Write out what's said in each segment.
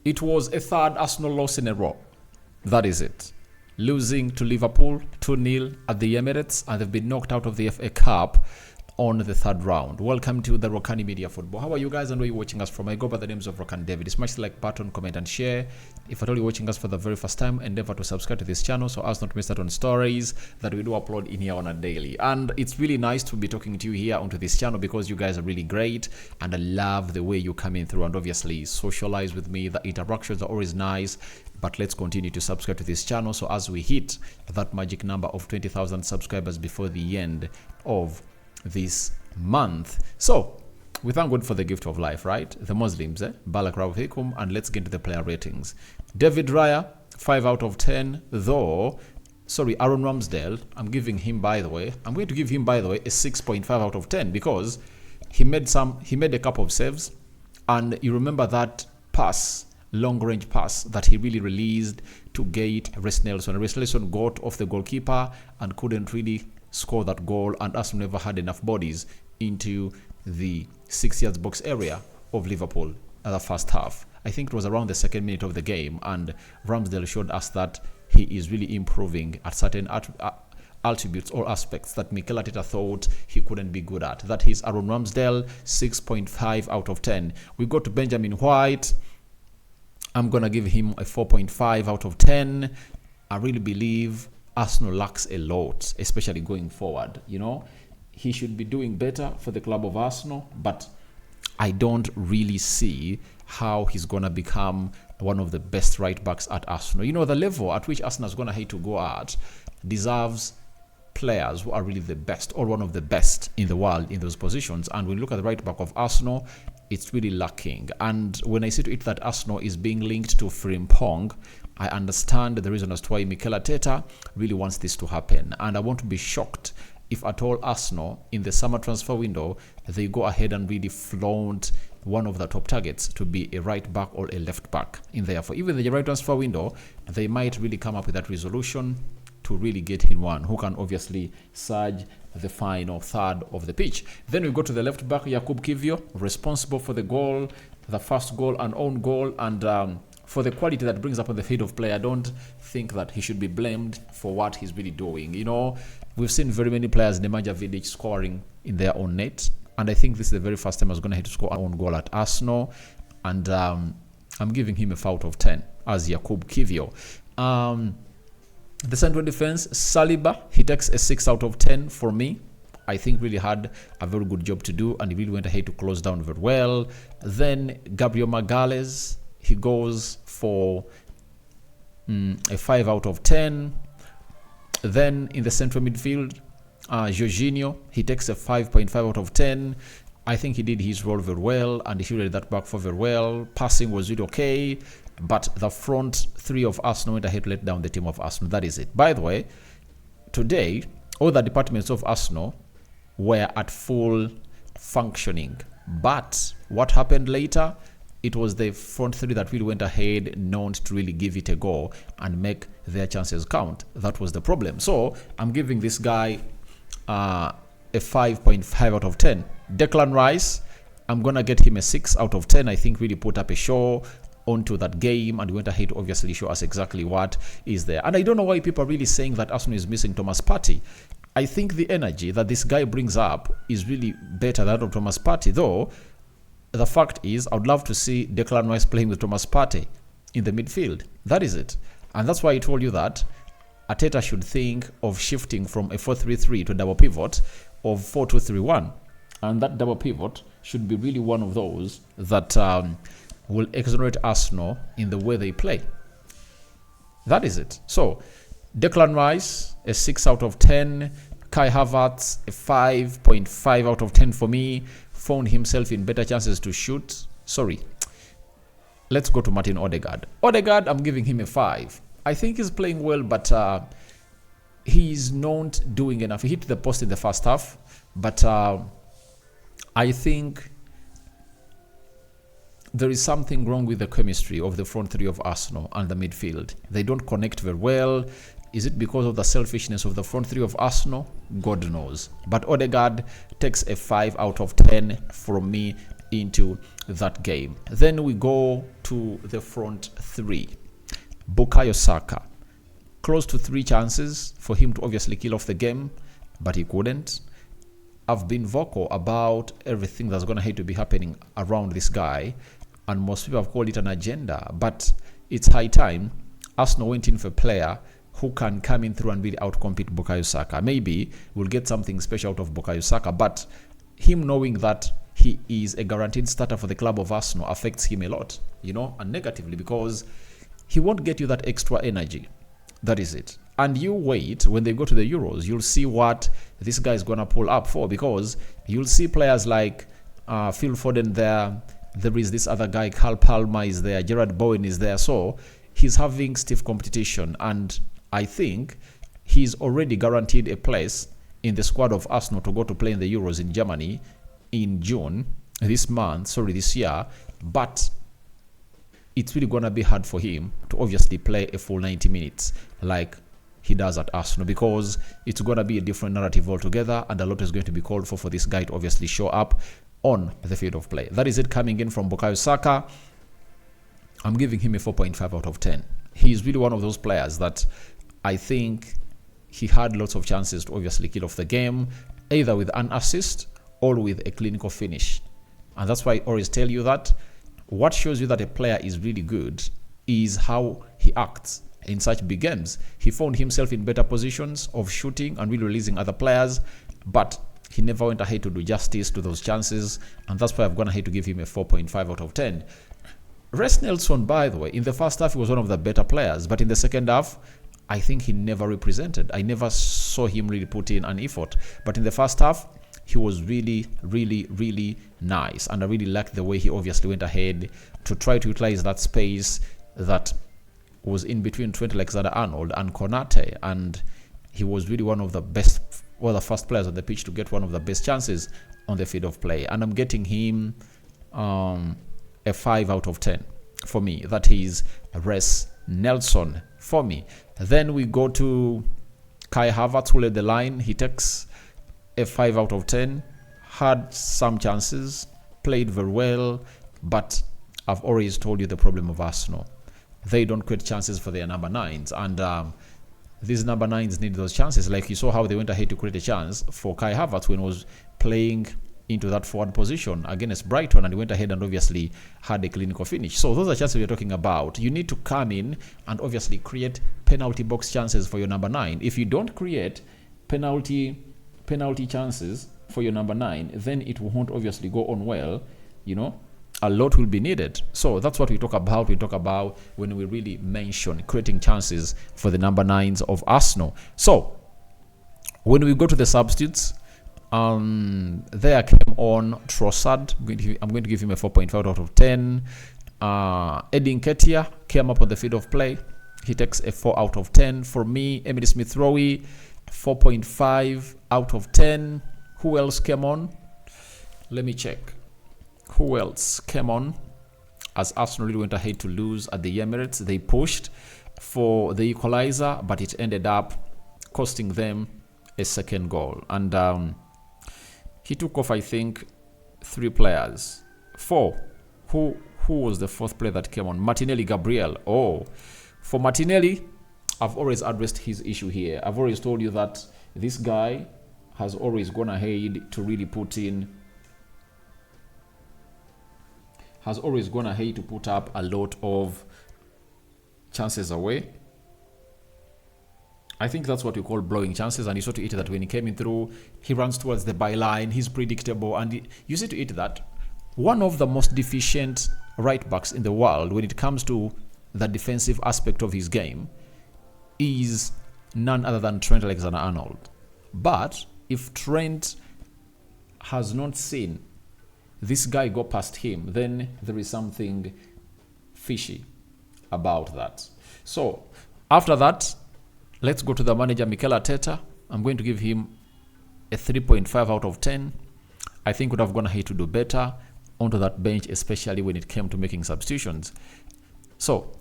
It was a third Arsenal loss in a row. That is it. Losing to Liverpool 2-0 at the Emirates, and they've been knocked out of the FA Cup on the third round. Welcome to the Rokani Media Football. How are you guys and where you're watching us from? I go by the names of Rokani David. Smash the like button, comment and share. If at all you're watching us for the very first time, endeavor to subscribe to this channel so as not to miss out on stories that we do upload in here on a daily. And it's really nice to be talking to you here onto this channel because you guys are really great and I love the way you come in through and obviously socialize with me. The interactions are always nice. But let's continue to subscribe to this channel so as we hit that magic number of 20,000 subscribers before the end of this month. So we thank God for the gift of life, right? The Muslims, Balak Rafikum, and let's get into the player ratings. David Raya, 5 out of 10, though. Sorry, Aaron Ramsdale, I'm going to give him, by the way, a 6.5 out of 10 because he made a couple of saves, and you remember that pass, long-range pass that he really released to gate Reece Nelson. Reece Nelson got off the goalkeeper and couldn't really score that goal, and Arsenal never had enough bodies into the 6 yards box area of Liverpool at the first half. I think it was around the second minute of the game, and Ramsdale showed us that he is really improving at certain attributes or aspects that Mikel Arteta thought he couldn't be good at. That is Aaron Ramsdale, 6.5 out of 10. We go to Benjamin White. I'm going to give him a 4.5 out of 10. I really believe Arsenal lacks a lot, especially going forward. You know, he should be doing better for the club of Arsenal, but I don't really see how he's going to become one of the best right backs at Arsenal. You know, the level at which Arsenal is going to hate to go at deserves players who are really the best or one of the best in the world in those positions. And when you look at the right back of Arsenal, it's really lacking. And when I see to it that Arsenal is being linked to Frimpong, I understand the reason as to why Mikel Arteta really wants this to happen. And I want to be shocked if at all Arsenal in the summer transfer window, they go ahead and really flaunt one of the top targets to be a right back or a left back in there. For even the right transfer window, they might really come up with that resolution to really get in one who can obviously surge the final third of the pitch. Then we go to the left back, Jakub Kiwior, responsible for the goal, the first goal and own goal, and for the quality that brings up on the field of play. I don't think that he should be blamed for what he's really doing. You know, we've seen very many players, Nemanja Vidic, scoring in their own net, and I think this is the very first time I was going to have to score an own goal at Arsenal, and I'm giving him a 4 out of 10 as Jakub Kiwior. The central defense, Saliba, he takes a 6 out of 10 for me. I think really had a very good job to do, and he really went ahead to close down very well. Then Gabriel Magalhaes, he goes for a 5 out of 10. Then in the central midfield, Jorginho, he takes a 5.5 out of 10. I think he did his role very well, and he shielded that back for very well. Passing was really okay, but the front three of Arsenal went ahead to let down the team of Arsenal. That is it. By the way, today, all the departments of Arsenal were at full functioning. But what happened later? It was the front three that really went ahead, known to really give it a go and make their chances count. That was the problem. So I'm giving this guy a 5.5 out of 10. Declan Rice, I'm going to get him a 6 out of 10. I think really put up a show onto that game, and went ahead to obviously show us exactly what is there. And I don't know why people are really saying that Arsenal is missing Thomas Partey. I think the energy that this guy brings up is really better than that of Thomas Partey, though the fact is I would love to see Declan Rice playing with Thomas Partey in the midfield. That is it. And that's why I told you that Arteta should think of shifting from a 4-3-3 to a double pivot of 4-2-3-1. And that double pivot should be really one of those that will exonerate Arsenal in the way they play. That is it. So, Declan Rice, a 6 out of 10. Kai Havertz, a 5.5 out of 10 for me. Found himself in better chances to shoot. Sorry. Let's go to Martin Odegaard. Odegaard, I'm giving him a 5. I think he's playing well, but he's not doing enough. He hit the post in the first half, but I think there is something wrong with the chemistry of the front three of Arsenal and the midfield. They don't connect very well. Is it because of the selfishness of the front three of Arsenal? God knows. But Odegaard takes a 5 out of 10 from me into that game. Then we go to the front three. Bukayo Saka, close to 3 chances for him to obviously kill off the game, but he couldn't. I've been vocal about everything that's going to have to be happening around this guy, and most people have called it an agenda, but it's high time Arsenal went in for a player who can come in through and really outcompete Bukayo Saka. Maybe we'll get something special out of Bukayo Saka, but him knowing that he is a guaranteed starter for the club of Arsenal affects him a lot, and negatively, because he won't get you that extra energy. That is it. And you wait, when they go to the Euros, you'll see what this guy is going to pull up for, because you'll see players like Phil Foden there. There is this other guy, Carl Palmer is there, Gerard Bowen is there. So he's having stiff competition, and I think he's already guaranteed a place in the squad of Arsenal to go to play in the Euros in Germany in June, this year. But it's really going to be hard for him to obviously play a full 90 minutes like he does at Arsenal, because it's going to be a different narrative altogether, and a lot is going to be called for this guy to obviously show up on the field of play. That is it coming in from Bukayo Saka. I'm giving him a 4.5 out of 10. He's really one of those players that I think he had lots of chances to obviously kill off the game, either with an assist or with a clinical finish. And that's why I always tell you that what shows you that a player is really good is how he acts in such big games. He found himself in better positions of shooting and really releasing other players, but he never went ahead to do justice to those chances, and that's why I've gone ahead to give him a 4.5 out of 10. Reece Nelson, by the way, in the first half, he was one of the better players, but in the second half, I think he never represented. I never saw him really put in an effort. But in the first half, he was really, really, really nice, and I really liked the way he obviously went ahead to try to utilize that space that was in between Trent Alexander-Arnold and Konate, and he was really one of the best, the first players on the pitch to get one of the best chances on the field of play. And I'm getting him a 5 out of 10 for me. That is Reece Nelson for me. Then we go to Kai Havertz, who led the line. He takes a 5 out of 10. Had some chances, played very well, but I've always told you the problem of Arsenal. They don't create chances for their number 9s, and these number 9s need those chances. Like you saw how they went ahead to create a chance for Kai Havertz when he was playing into that forward position against Brighton, and he went ahead and obviously had a clinical finish. So those are chances we're talking about. You need to come in and obviously create penalty box chances for your number 9. If you don't create penalty chances for your number 9, then it won't obviously go on well. A lot will be needed. So that's what we talk about. We talk about when we really mention creating chances for the number 9s of Arsenal. So when we go to the substitutes, there came on Trossard. I'm going to give him a 4.5 out of 10. Eddie Nketiah came up on the field of play. He takes a 4 out of 10. For me, Emily Smith-Rowe, 4.5 out of 10. Who else came on? Let me check. Who else came on as Arsenal really went ahead to lose at the Emirates? They pushed for the equalizer, but it ended up costing them a second goal. And he took off, I think, 3 players. 4. Who was the 4th player that came on? Martinelli Gabriel. Oh, for Martinelli, I've always addressed his issue here. I've always told you that this guy has always gone ahead to really put up a lot of chances away. I think that's what we call blowing chances, and you saw to it that when he came in through, he runs towards the byline, he's predictable, and you see to it that one of the most deficient right backs in the world when it comes to the defensive aspect of his game is none other than Trent Alexander-Arnold. But if Trent has not seen this guy go past him, then there is something fishy about that. So after that, let's go to the manager, Mikel Arteta. I'm going to give him a 3.5 out of 10. I think would have gone ahead to do better onto that bench, especially when it came to making substitutions. So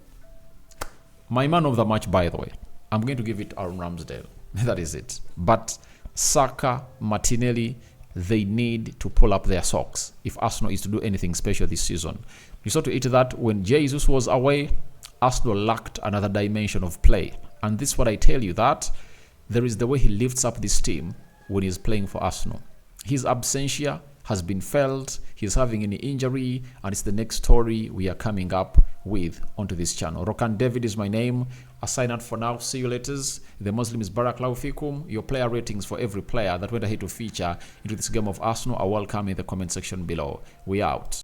my man of the match, by the way, I'm going to give it Aaron Ramsdale. That is it. But Saka, Martinelli, they need to pull up their socks if Arsenal is to do anything special this season. You saw to it that when Jesus was away, Arsenal lacked another dimension of play. And this is what I tell you, that there is the way he lifts up this team when he's playing for Arsenal. His absentia has been felt, he's having an injury, and it's the next story we are coming up with onto this channel. Rokani David is my name. I sign out for now. See you later. The Muslim is Barakallahu Fikum. Your player ratings for every player that went ahead to feature into this game of Arsenal are welcome in the comment section below. We out.